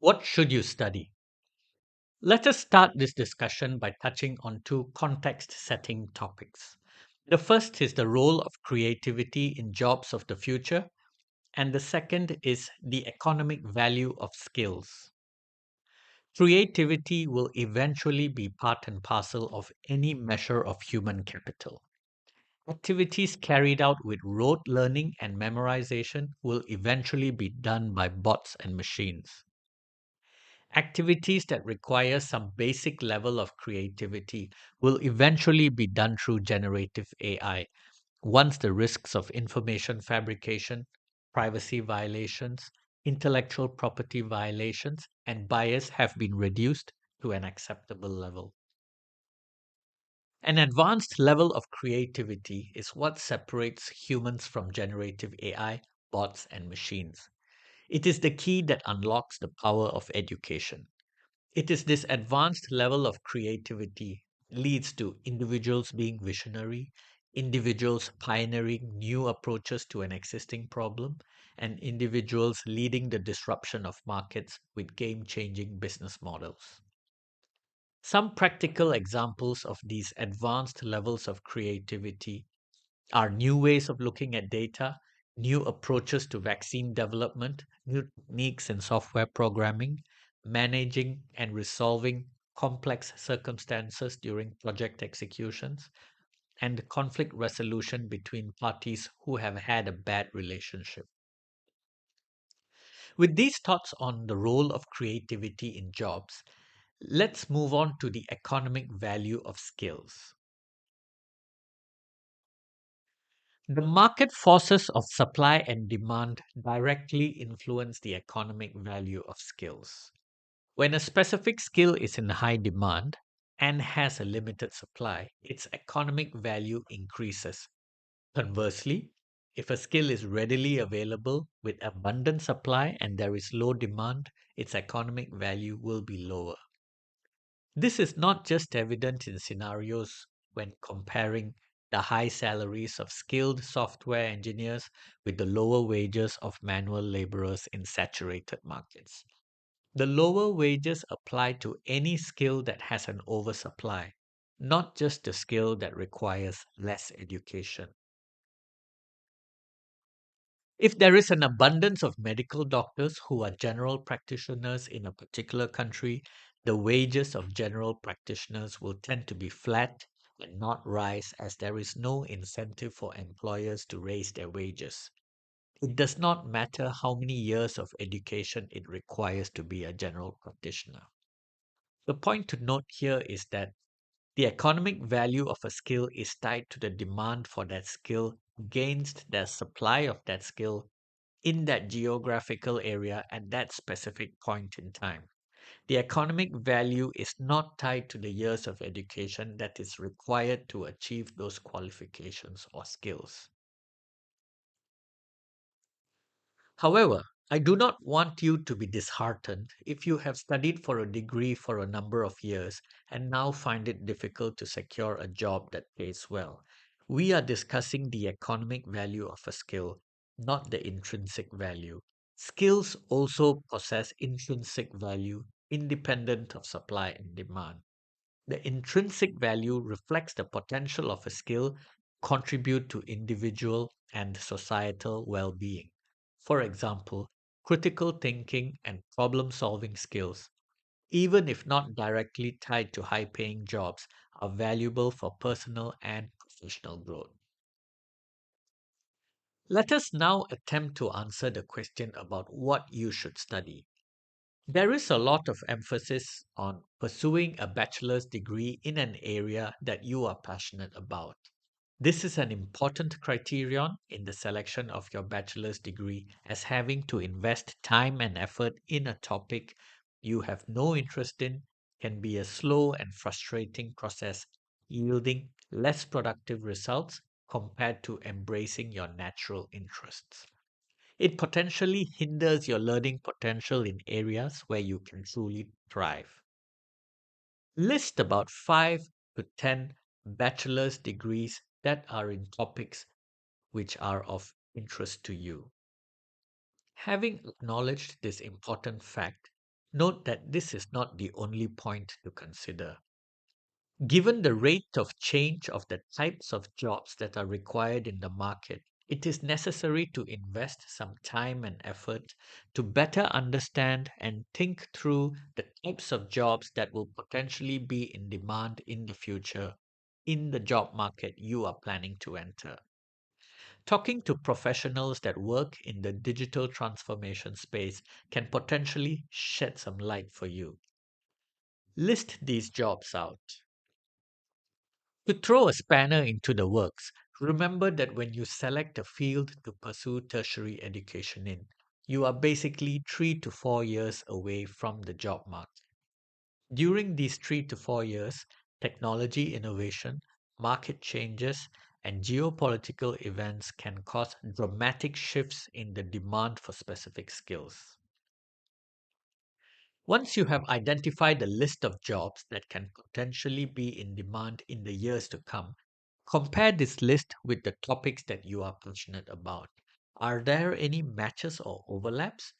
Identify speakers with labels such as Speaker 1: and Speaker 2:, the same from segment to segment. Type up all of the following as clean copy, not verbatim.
Speaker 1: What should you study? Let us start this discussion by touching on two context setting topics. The first is the role of creativity in jobs of the future, and the second is the economic value of skills. Creativity will eventually be part and parcel of any measure of human capital. Activities carried out with rote learning and memorization will eventually be done by bots and machines. Activities that require some basic level of creativity will eventually be done through generative AI once the risks of information fabrication, privacy violations, intellectual property violations, and bias have been reduced to an acceptable level. An advanced level of creativity is what separates humans from generative AI, bots, and machines. It is the key that unlocks the power of education. It is this advanced level of creativity leads to individuals being visionary, individuals pioneering new approaches to an existing problem, and individuals leading the disruption of markets with game-changing business models. Some practical examples of these advanced levels of creativity are new ways of looking at data, new approaches to vaccine development, new techniques in software programming, managing and resolving complex circumstances during project executions, and conflict resolution between parties who have had a bad relationship. With these thoughts on the role of creativity in jobs, let's move on to the economic value of skills. The market forces of supply and demand directly influence the economic value of skills. When a specific skill is in high demand and has a limited supply, its economic value increases. Conversely, if a skill is readily available with abundant supply and there is low demand, its economic value will be lower. This is not just evident in scenarios when comparing the high salaries of skilled software engineers with the lower wages of manual laborers in saturated markets. The lower wages apply to any skill that has an oversupply, not just the skill that requires less education. If there is an abundance of medical doctors who are general practitioners in a particular country, the wages of general practitioners will tend to be flat and not rise as there is no incentive for employers to raise their wages. It does not matter how many years of education it requires to be a general practitioner. The point to note here is that the economic value of a skill is tied to the demand for that skill against the supply of that skill in that geographical area at that specific point in time. The economic value is not tied to the years of education that is required to achieve those qualifications or skills. However, I do not want you to be disheartened if you have studied for a degree for a number of years and now find it difficult to secure a job that pays well. We are discussing the economic value of a skill, not the intrinsic value. Skills also possess intrinsic value independent of supply and demand. The intrinsic value reflects the potential of a skill contribute to individual and societal well-being. For example, critical thinking and problem-solving skills, even if not directly tied to high-paying jobs, are valuable for personal and professional growth. Let us now attempt to answer the question about what you should study. There is a lot of emphasis on pursuing a bachelor's degree in an area that you are passionate about. This is an important criterion in the selection of your bachelor's degree, as having to invest time and effort in a topic you have no interest in can be a slow and frustrating process, yielding less productive results compared to embracing your natural interests. It potentially hinders your learning potential in areas where you can truly thrive. List about 5 to 10 bachelor's degrees that are in topics which are of interest to you. Having acknowledged this important fact, Note that this is not the only point to consider. Given the rate of change of the types of jobs that are required in the market, it is necessary to invest some time and effort to better understand and think through the types of jobs that will potentially be in demand in the future in the job market you are planning to enter. Talking to professionals that work in the digital transformation space can potentially shed some light for you. List these jobs out. To throw a spanner into the works, remember that when you select a field to pursue tertiary education in, you are basically 3 to 4 years away from the job market. During these 3 to 4 years, technology innovation, market changes, and geopolitical events can cause dramatic shifts in the demand for specific skills. Once you have identified a list of jobs that can potentially be in demand in the years to come, compare this list with the topics that you are passionate about. Are there any matches or overlaps?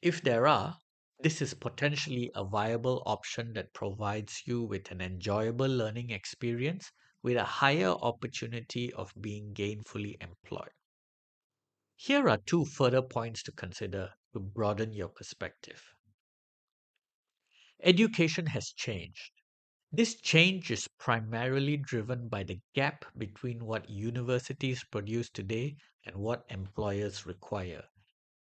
Speaker 1: If there are, this is potentially a viable option that provides you with an enjoyable learning experience with a higher opportunity of being gainfully employed. Here are two further points to consider to broaden your perspective. Education has changed. This change is primarily driven by the gap between what universities produce today and what employers require.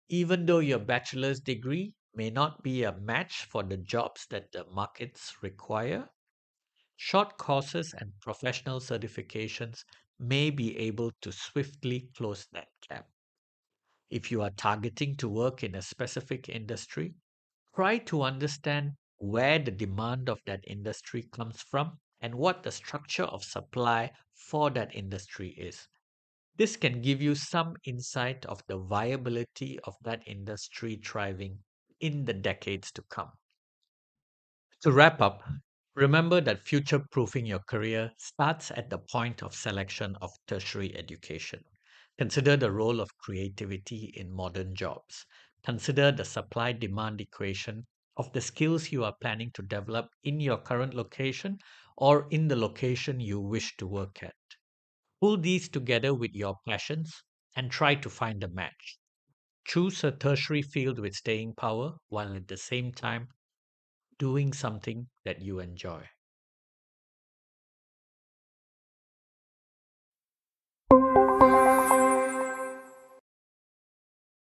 Speaker 1: Even though your bachelor's degree may not be a match for the jobs that the markets require, short courses and professional certifications may be able to swiftly close that gap. If you are targeting to work in a specific industry, try to understand where the demand of that industry comes from and what the structure of supply for that industry is. This can give you some insight of the viability of that industry thriving in the decades to come. To wrap up, remember that future proofing your career starts at the point of selection of tertiary education. Consider the role of creativity in modern jobs. Consider the supply demand equation of the skills you are planning to develop in your current location or in the location you wish to work at. Pull these together with your passions and try to find a match. Choose a tertiary field with staying power while at the same time doing something that you enjoy.